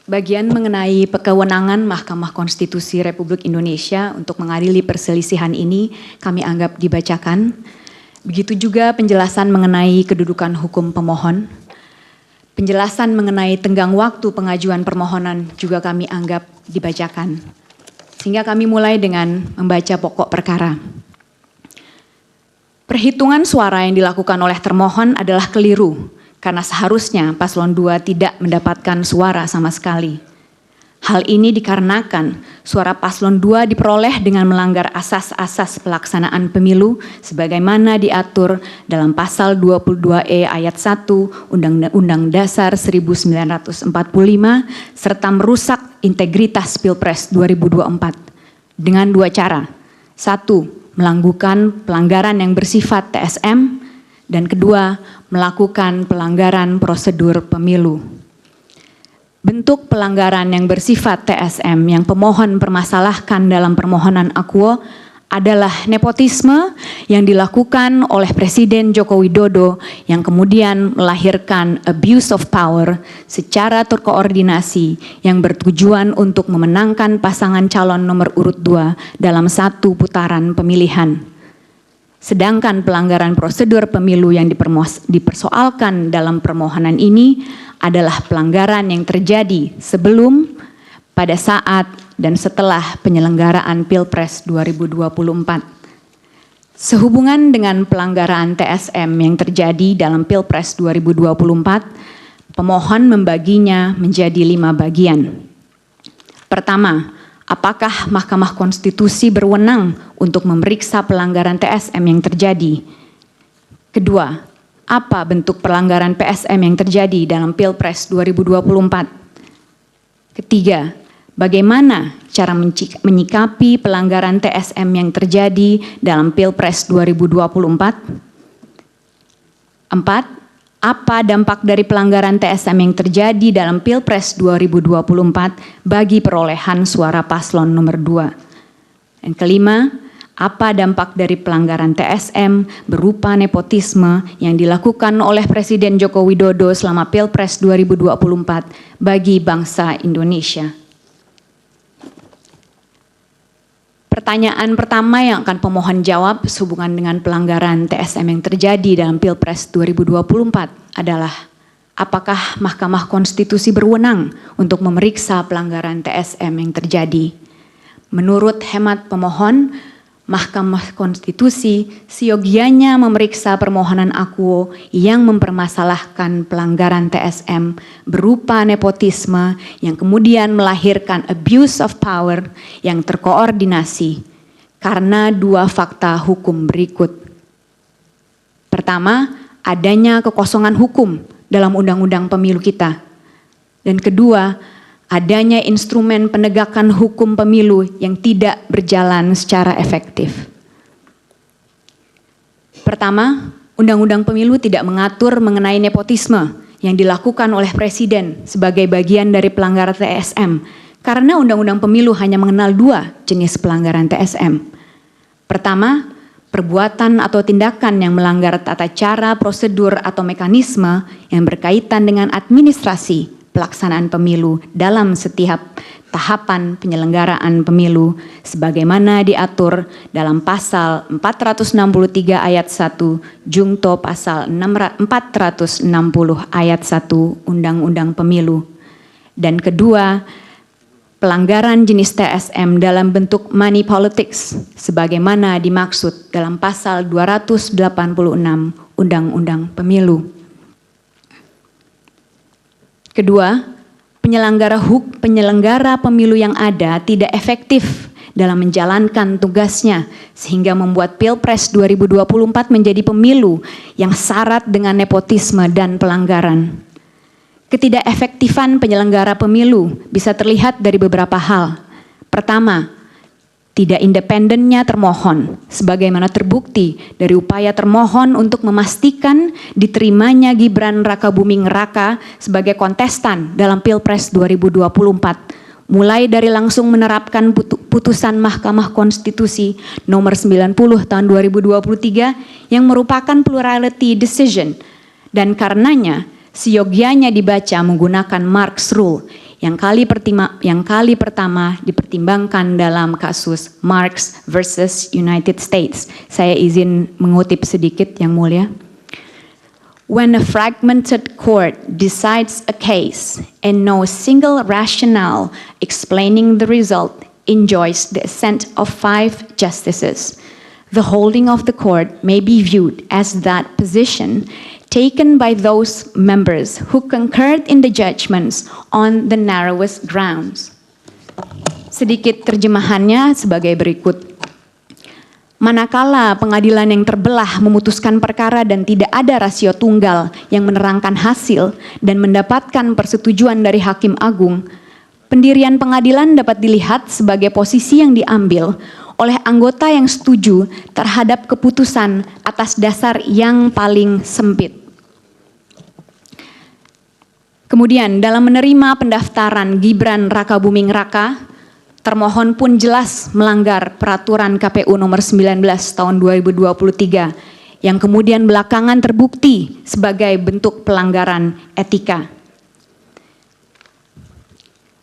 Bagian mengenai kewenangan Mahkamah Konstitusi Republik Indonesia untuk mengadili perselisihan ini kami anggap dibacakan. Begitu juga penjelasan mengenai kedudukan hukum pemohon. Penjelasan mengenai tenggang waktu pengajuan permohonan juga kami anggap dibacakan. Sehingga kami mulai dengan membaca pokok perkara. Perhitungan suara yang dilakukan oleh termohon adalah keliru, karena seharusnya paslon 2 tidak mendapatkan suara sama sekali. Hal ini dikarenakan suara paslon 2 diperoleh dengan melanggar asas-asas pelaksanaan pemilu sebagaimana diatur dalam pasal 22E ayat 1 Undang-Undang Dasar 1945 serta merusak integritas Pilpres 2024 dengan dua cara. Satu, melakukan pelanggaran yang bersifat TSM, dan kedua, melakukan pelanggaran prosedur pemilu. Bentuk pelanggaran yang bersifat TSM yang pemohon permasalahkan dalam permohonan akuo adalah nepotisme yang dilakukan oleh Presiden Joko Widodo yang kemudian melahirkan abuse of power secara terkoordinasi yang bertujuan untuk memenangkan pasangan calon nomor urut 2 dalam satu putaran pemilihan. Sedangkan pelanggaran prosedur pemilu yang dipersoalkan dalam permohonan ini adalah pelanggaran yang terjadi sebelum, pada saat, dan setelah penyelenggaraan Pilpres 2024. Sehubungan dengan pelanggaran TSM yang terjadi dalam Pilpres 2024, pemohon membaginya menjadi 5 bagian. Pertama, apakah Mahkamah Konstitusi berwenang untuk memeriksa pelanggaran TSM yang terjadi? Kedua, apa bentuk pelanggaran PSM yang terjadi dalam Pilpres 2024? Ketiga, bagaimana cara menyikapi pelanggaran TSM yang terjadi dalam Pilpres 2024? Empat, apa dampak dari pelanggaran TSM yang terjadi dalam Pilpres 2024 bagi perolehan suara paslon nomor 2? Yang kelima, apa dampak dari pelanggaran TSM berupa nepotisme yang dilakukan oleh Presiden Joko Widodo selama Pilpres 2024 bagi bangsa Indonesia? Pertanyaan pertama yang akan pemohon jawab sehubungan dengan pelanggaran TSM yang terjadi dalam Pilpres 2024 adalah apakah Mahkamah Konstitusi berwenang untuk memeriksa pelanggaran TSM yang terjadi? Menurut hemat pemohon, Mahkamah Konstitusi seyogianya memeriksa permohonan akuo yang mempermasalahkan pelanggaran TSM berupa nepotisme yang kemudian melahirkan abuse of power yang terkoordinasi karena dua fakta hukum berikut. Pertama, adanya kekosongan hukum dalam undang-undang pemilu kita. Dan kedua, adanya instrumen penegakan hukum pemilu yang tidak berjalan secara efektif. Pertama, Undang-Undang Pemilu tidak mengatur mengenai nepotisme yang dilakukan oleh Presiden sebagai bagian dari pelanggaran TSM, karena Undang-Undang Pemilu hanya mengenal 2 jenis pelanggaran TSM. Pertama, perbuatan atau tindakan yang melanggar tata cara, prosedur, atau mekanisme yang berkaitan dengan administrasi pelaksanaan pemilu dalam setiap tahapan penyelenggaraan pemilu sebagaimana diatur dalam pasal 463 ayat 1 Jungto pasal 460 ayat 1 Undang-Undang Pemilu. Dan kedua, pelanggaran jenis TSM dalam bentuk money politics sebagaimana dimaksud dalam pasal 286 Undang-Undang Pemilu. Kedua, penyelenggara pemilu yang ada tidak efektif dalam menjalankan tugasnya sehingga membuat Pilpres 2024 menjadi pemilu yang syarat dengan nepotisme dan pelanggaran. Ketidakefektifan penyelenggara pemilu bisa terlihat dari beberapa hal. Pertama, tidak independennya termohon, sebagaimana terbukti dari upaya termohon untuk memastikan diterimanya Gibran Rakabuming Raka sebagai kontestan dalam Pilpres 2024, mulai dari langsung menerapkan putusan Mahkamah Konstitusi nomor 90 tahun 2023 yang merupakan plurality decision, dan karenanya seyogianya dibaca menggunakan Marx Rule yang kali pertama dipertimbangkan dalam kasus Marks versus United States. Saya izin mengutip sedikit, Yang Mulia. When a fragmented court decides a case and no single rationale explaining the result enjoys the assent of 5 justices, the holding of the court may be viewed as that position taken by those members who concurred in the judgments on the narrowest grounds. Sedikit terjemahannya sebagai berikut. Manakala pengadilan yang terbelah memutuskan perkara dan tidak ada rasio tunggal yang menerangkan hasil dan mendapatkan persetujuan dari Hakim Agung, pendirian pengadilan dapat dilihat sebagai posisi yang diambil oleh anggota yang setuju terhadap keputusan atas dasar yang paling sempit. Kemudian dalam menerima pendaftaran Gibran Rakabuming Raka, termohon pun jelas melanggar peraturan KPU nomor 19 tahun 2023 yang kemudian belakangan terbukti sebagai bentuk pelanggaran etika.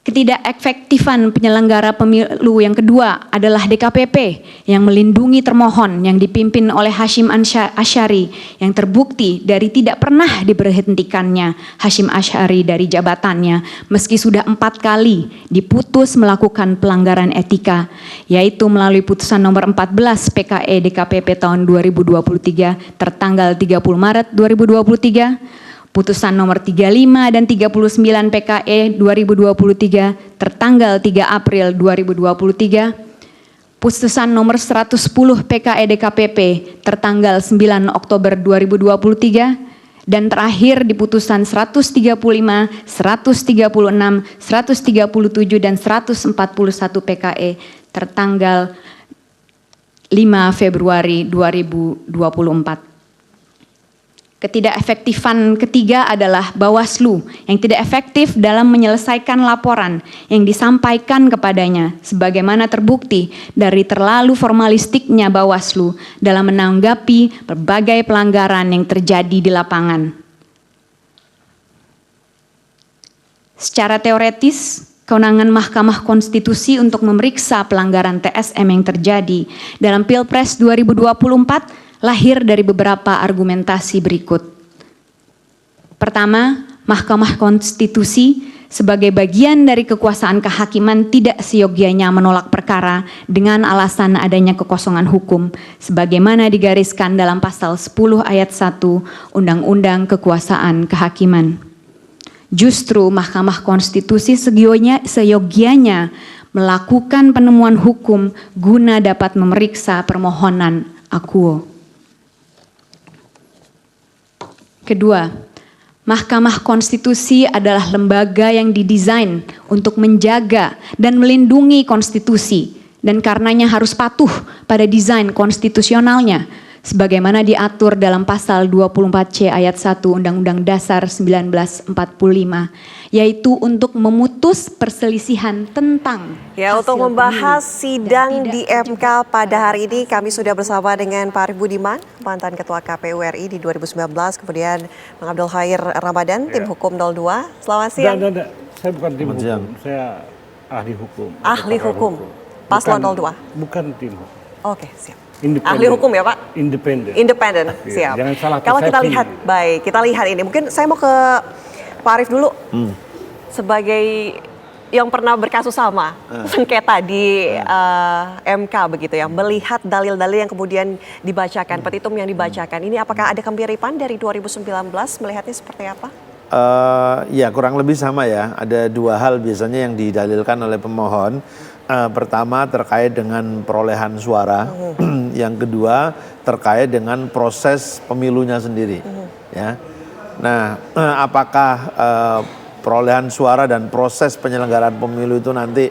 Ketidakefektifan penyelenggara pemilu yang kedua adalah DKPP yang melindungi termohon yang dipimpin oleh Hashim Asyari yang terbukti dari tidak pernah diberhentikannya Hashim Asyari dari jabatannya meski sudah 4 kali diputus melakukan pelanggaran etika, yaitu melalui putusan nomor 14 PKE DKPP tahun 2023 tertanggal 30 Maret 2023, putusan nomor 35 dan 39 PKE 2023 tertanggal 3 April 2023, putusan nomor 110 PKE DKPP tertanggal 9 Oktober 2023, dan terakhir di putusan 135, 136, 137 dan 141 PKE tertanggal 5 Februari 2024. Ketidakefektifan ketiga adalah Bawaslu yang tidak efektif dalam menyelesaikan laporan yang disampaikan kepadanya sebagaimana terbukti dari terlalu formalistiknya Bawaslu dalam menanggapi berbagai pelanggaran yang terjadi di lapangan. Secara teoretis, kewenangan Mahkamah Konstitusi untuk memeriksa pelanggaran TSM yang terjadi dalam Pilpres 2024 lahir dari beberapa argumentasi berikut. Pertama, Mahkamah Konstitusi sebagai bagian dari kekuasaan kehakiman tidak seyogianya menolak perkara dengan alasan adanya kekosongan hukum sebagaimana digariskan dalam pasal 10 ayat 1 Undang-Undang Kekuasaan Kehakiman. Justru Mahkamah Konstitusi seyogianya melakukan penemuan hukum guna dapat memeriksa permohonan akuo. Kedua, Mahkamah Konstitusi adalah lembaga yang didesain untuk menjaga dan melindungi konstitusi dan karenanya harus patuh pada desain konstitusionalnya sebagaimana diatur dalam pasal 24C ayat 1 Undang-Undang Dasar 1945, yaitu untuk memutus perselisihan tentang untuk membahas sidang di MK pada hari ini kami sudah bersama dengan Pak Arief Budiman, mantan Ketua KPU RI di 2019, kemudian Bang Abdul Khair Ramadan, tim hukum 02. Selamat siang. Tidak. Saya bukan tim hukum, saya ahli hukum. Ahli hukum, Paslon 02? Bukan tim hukum. Oke, siap. Independen. Ahli hukum ya Pak? Independen. Siap. Jangan salah Kalau kita persepsi. lihat, baik, kita lihat ini. Mungkin saya mau ke Pak Arief dulu. Sebagai yang pernah berkasus sama, sengketa di MK begitu ya, melihat dalil-dalil yang kemudian dibacakan, petitum yang dibacakan, ini apakah ada kemiripan dari 2019, melihatnya seperti apa? Ya kurang lebih sama ya, ada 2 hal biasanya yang didalilkan oleh pemohon. Pertama terkait dengan perolehan suara, yang kedua terkait dengan proses pemilunya sendiri. Ya, nah apakah perolehan suara dan proses penyelenggaraan pemilu itu nanti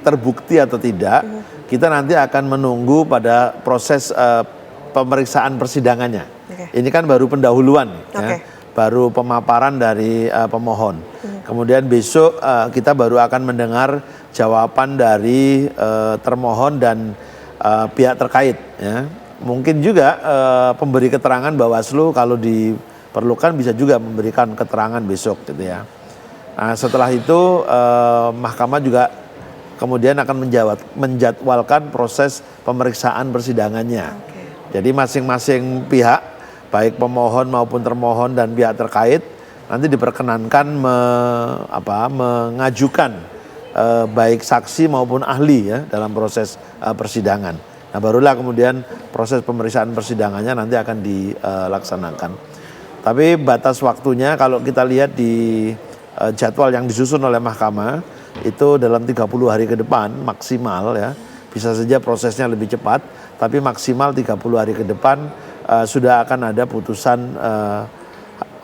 terbukti atau tidak? Kita nanti akan menunggu pada proses pemeriksaan persidangannya. Ini kan baru pendahuluan, ya, baru pemaparan dari pemohon. Kemudian besok kita baru akan mendengar jawaban dari termohon dan pihak terkait. Ya. Mungkin juga pemberi keterangan Bawaslu kalau diperlukan bisa juga memberikan keterangan besok, gitu ya. Nah, setelah itu Mahkamah juga kemudian akan menjadwalkan proses pemeriksaan persidangannya. Jadi masing-masing pihak, baik pemohon maupun termohon dan pihak terkait, nanti diperkenankan mengajukan baik saksi maupun ahli ya dalam proses persidangan. Nah, barulah kemudian proses pemeriksaan persidangannya nanti akan dilaksanakan. Tapi batas waktunya kalau kita lihat di jadwal yang disusun oleh Mahkamah itu dalam 30 hari ke depan maksimal ya. Bisa saja prosesnya lebih cepat, tapi maksimal 30 hari ke depan sudah akan ada putusan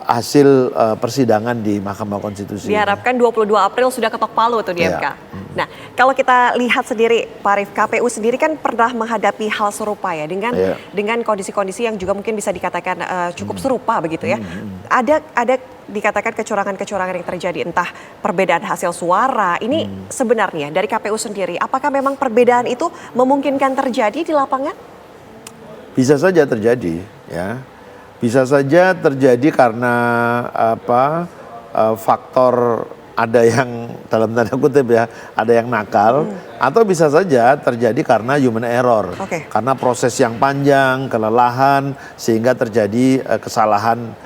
hasil persidangan di Mahkamah Konstitusi. Diharapkan 22 April sudah ketok palu tuh di MK. Nah, kalau kita lihat sendiri, Pak Arief, KPU sendiri kan pernah menghadapi hal serupa ya dengan kondisi-kondisi yang juga mungkin bisa dikatakan cukup serupa begitu ya. Ada dikatakan kecurangan-kecurangan yang terjadi, entah perbedaan hasil suara. Ini sebenarnya dari KPU sendiri, apakah memang perbedaan itu memungkinkan terjadi di lapangan? Bisa saja terjadi, ya. Bisa saja terjadi karena faktor ada yang dalam tanda kutip ya, ada yang nakal, atau bisa saja terjadi karena human error, karena proses yang panjang, kelelahan, sehingga terjadi kesalahan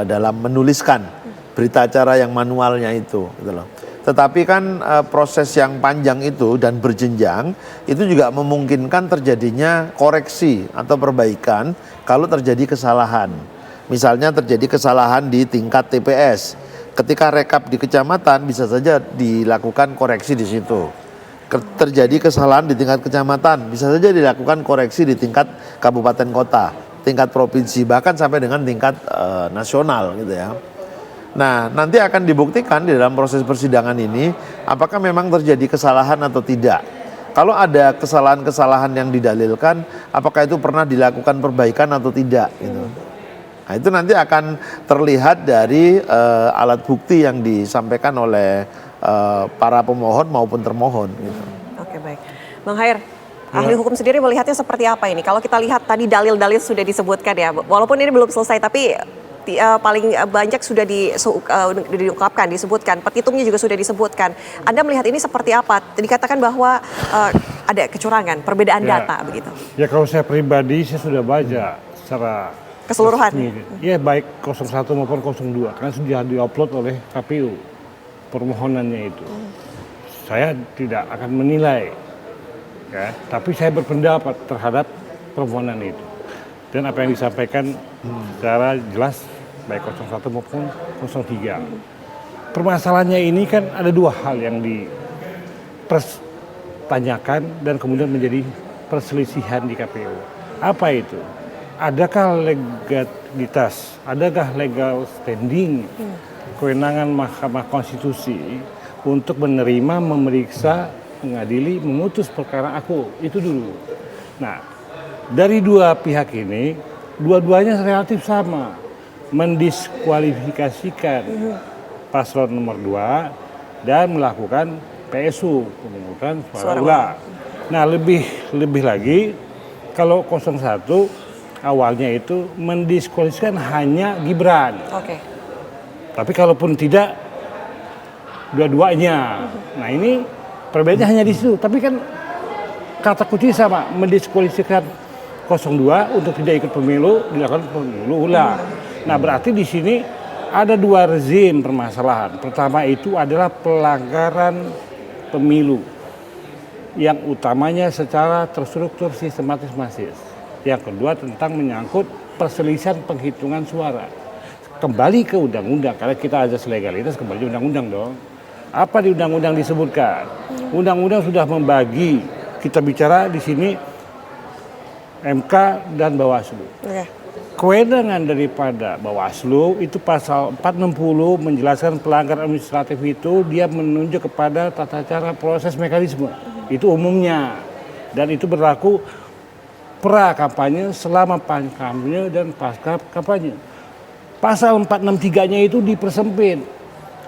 dalam menuliskan berita acara yang manualnya itu, gitu loh. Tetapi kan proses yang panjang itu dan berjenjang itu juga memungkinkan terjadinya koreksi atau perbaikan kalau terjadi kesalahan. Misalnya terjadi kesalahan di tingkat TPS. Ketika rekap di kecamatan bisa saja dilakukan koreksi di situ. Terjadi kesalahan di tingkat kecamatan bisa saja dilakukan koreksi di tingkat kabupaten kota, tingkat provinsi, bahkan sampai dengan tingkat nasional gitu ya. Nah, nanti akan dibuktikan di dalam proses persidangan ini apakah memang terjadi kesalahan atau tidak. Kalau ada kesalahan-kesalahan yang didalilkan, apakah itu pernah dilakukan perbaikan atau tidak gitu. Nah, itu nanti akan terlihat dari alat bukti yang disampaikan oleh para pemohon maupun termohon gitu. Oke, baik. Bang Khair, ahli hukum sendiri melihatnya seperti apa ini? Kalau kita lihat tadi dalil-dalil sudah disebutkan ya, walaupun ini belum selesai tapi paling banyak sudah diungkapkan, disebutkan, petitungnya juga sudah disebutkan. Anda melihat ini seperti apa? Dikatakan bahwa ada kecurangan, perbedaan data begitu. Ya kalau saya pribadi saya sudah baca secara keseluruhan. Ya baik 01 maupun 02 karena sudah diupload oleh KPU permohonannya itu. Saya tidak akan menilai, ya, tapi saya berpendapat terhadap permohonan itu. Dan apa yang disampaikan secara jelas baik 01 maupun 03. Permasalahannya ini kan ada dua hal yang dipertanyakan dan kemudian menjadi perselisihan di KPU. Apa itu? Adakah legalitas, adakah legal standing kewenangan Mahkamah Konstitusi untuk menerima, memeriksa, mengadili, memutus perkara aku? Itu dulu. Nah, dari dua pihak ini, dua-duanya relatif sama, mendiskualifikasikan paslon nomor 2 dan melakukan PSU, pemungutan suara ulang. Nah, lebih lagi kalau 01 awalnya itu mendiskualifikasikan hanya Gibran. Tapi kalaupun tidak dua-duanya. Nah, ini perbedaannya hanya di situ. Tapi kan kata kunci sama, mendiskualifikasikan 02 untuk tidak ikut pemilu, dilakukan pemilu ulang. Nah, berarti di sini ada dua rezim permasalahan. Pertama itu adalah pelanggaran pemilu yang utamanya secara terstruktur sistematis masif. Yang kedua tentang menyangkut perselisihan penghitungan suara. Kembali ke undang-undang, karena kita azas legalitas kembali ke undang-undang dong. Apa di undang-undang disebutkan? Undang-undang sudah membagi, kita bicara di sini MK dan Bawaslu. Kewenangan daripada Bawaslu itu pasal 460 menjelaskan pelanggaran administratif itu dia menunjuk kepada tata cara proses mekanisme. Itu umumnya. Dan itu berlaku pra kampanye, selama kampanye dan pasca kampanye. Pasal 463-nya itu dipersempit.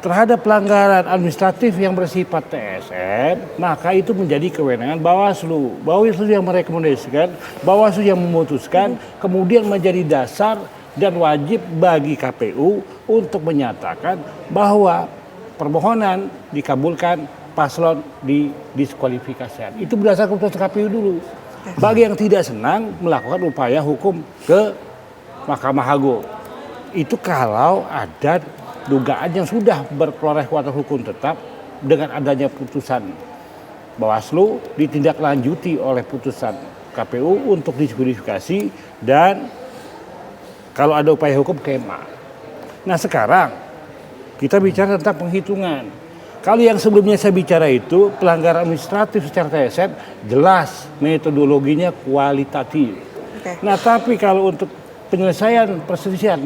Terhadap pelanggaran administratif yang bersifat TSN, maka itu menjadi kewenangan Bawaslu. Bawaslu yang merekomendasikan, Bawaslu yang memutuskan, kemudian menjadi dasar dan wajib bagi KPU untuk menyatakan bahwa permohonan dikabulkan, paslon didiskualifikasikan. Itu berdasarkan keputusan KPU dulu. Bagi yang tidak senang melakukan upaya hukum ke Mahkamah Agung. Itu kalau ada dugaan yang sudah berperoleh kekuatan hukum tetap dengan adanya putusan Bawaslu ditindaklanjuti oleh putusan KPU untuk diskualifikasi dan kalau ada upaya hukum ke MA. Nah sekarang kita bicara tentang penghitungan. Kalau yang sebelumnya saya bicara itu pelanggaran administratif secara TSM jelas metodologinya kualitatif. Oke. Nah tapi kalau untuk penyelesaian perselisihan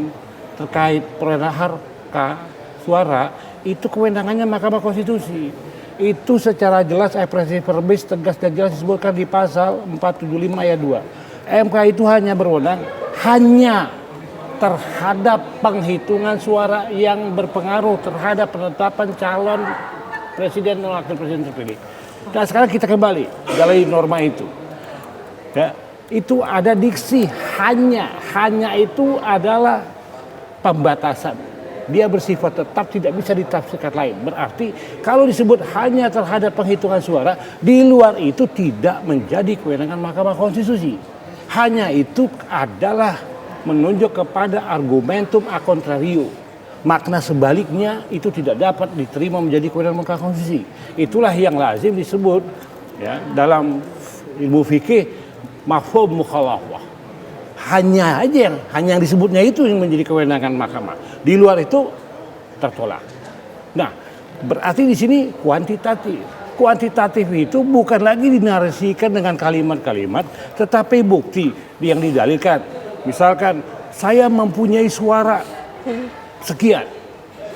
terkait perolehan harta suara itu kewenangannya Mahkamah Konstitusi. Itu secara jelas ekspresi verbis tegas dan jelas disebutkan di pasal 475 ayat 2. MK itu hanya berwenang hanya terhadap penghitungan suara yang berpengaruh terhadap penetapan calon presiden dan wakil presiden terpilih. Nah sekarang kita kembali dari norma itu. Ya, itu ada diksi hanya itu adalah pembatasan. Dia bersifat tetap tidak bisa ditafsirkan lain. Berarti kalau disebut hanya terhadap penghitungan suara, di luar itu tidak menjadi kewenangan Mahkamah Konstitusi. Hanya itu adalah menunjuk kepada argumentum a contrario. Makna sebaliknya itu tidak dapat diterima menjadi kewenangan Mahkamah Konstitusi. Itulah yang lazim disebut ya, dalam ilmu fikih mafhum mukhalafah. Hanya yang disebutnya itu yang menjadi kewenangan mahkamah. Di luar itu tertolak. Nah, berarti di sini kuantitatif. Kuantitatif itu bukan lagi dinarasikan dengan kalimat-kalimat, tetapi bukti yang didalilkan. Misalkan saya mempunyai suara sekian,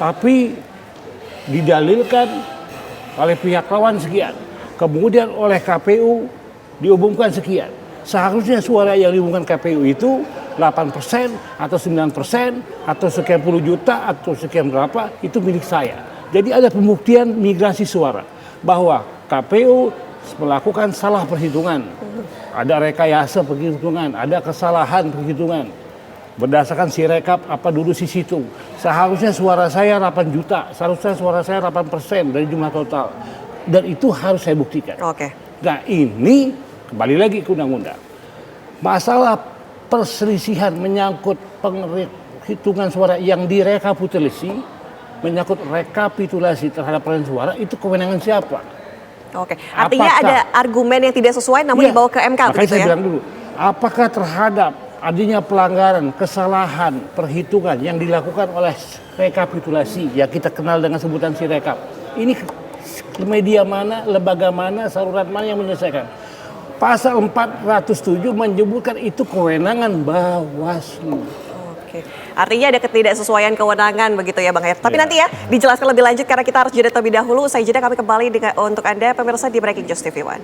tapi didalilkan oleh pihak lawan sekian. Kemudian oleh KPU diumumkan sekian. Seharusnya suara yang diumumkan KPU itu 8% atau 9% atau sekian puluh juta atau sekian berapa itu milik saya. Jadi ada pembuktian migrasi suara bahwa KPU melakukan salah perhitungan. Ada rekayasa perhitungan, ada kesalahan perhitungan. Berdasarkan sirekap apa dulu si situng. Seharusnya suara saya 8 juta, seharusnya suara saya 8% dari jumlah total. Dan itu harus saya buktikan. Oke. Nah ini kembali lagi ke undang-undang. Masalah perselisihan menyangkut penghitungan suara yang direkapitulasi, menyangkut rekapitulasi terhadap perolehan suara, itu kewenangan siapa? Oke, artinya ada argumen yang tidak sesuai namun dibawa ke MK makanya begitu saya ya? bilang dulu, apakah terhadap adanya pelanggaran, kesalahan, perhitungan yang dilakukan oleh rekapitulasi yang kita kenal dengan sebutan Sirekap, ini media mana, lembaga mana, saluran mana yang menyelesaikan? Pasal 407 menyebutkan itu kewenangan Bawaslu. Oke, artinya ada ketidaksesuaian kewenangan begitu ya Bang Hayat. Tapi nanti ya dijelaskan lebih lanjut karena kita harus jeda terlebih dahulu. Usai jeda kami kembali untuk Anda pemirsa di Breaking News TV One.